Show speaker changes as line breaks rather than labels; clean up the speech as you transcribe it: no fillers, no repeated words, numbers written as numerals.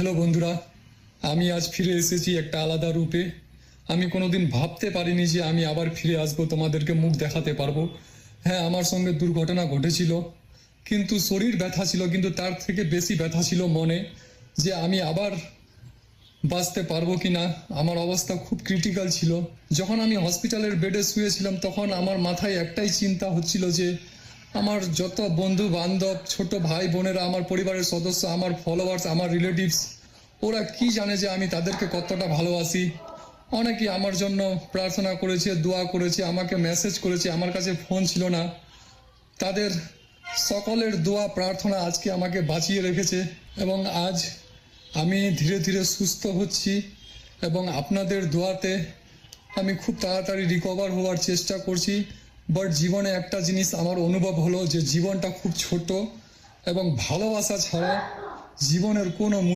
Hello বন্ধুরা, আমি আজ ফিরে এসেছি একটা আলাদা রূপে। আমি কোনোদিন ভাবতে পারিনি যে আমি আবার ফিরে আসবো, তোমাদেরকে মুখ দেখাতে পারবো। হ্যাঁ, আমার সঙ্গে দুর্ঘটনা ঘটেছিল, কিন্তু শরীর ব্যথা ছিল, কিন্তু তার থেকে বেশি ব্যথা ছিল মনে, যে আমি আবার বাঁচতে পারবো কি না। আমার অবস্থা খুব ক্রিটিক্যাল ছিল। যখন আমি হসপিটালের বেডে শুয়েছিলাম তখন আমার মাথায় একটাই চিন্তা হচ্ছিল যে আমার যত বন্ধু বান্ধব, ছোট ভাই বোনেরা, আমার পরিবারের সদস্য, আমার ফলোয়ার্স, আমার রিলেটিভস, ওরা কি জানে যে আমি তাদেরকে কতটা ভালোবাসি। অনেকেই আমার জন্য প্রার্থনা করেছে, দোয়া করেছে, আমাকে মেসেজ করেছে, আমার কাছে ফোন ছিল না। তাদের সকলের দোয়া প্রার্থনা আজকে আমাকে বাঁচিয়ে রেখেছে, এবং আজ আমি ধীরে ধীরে সুস্থ হচ্ছি, এবং আপনাদের দোয়াতে আমি খুব তাড়াতাড়ি রিকভার হওয়ার চেষ্টা করছি। বাট জীবনে একটা জিনিস আমার অনুভব হলো যে জীবনটা খুব ছোট, এবং ভালোবাসা ছাড়া জীবনের কোনো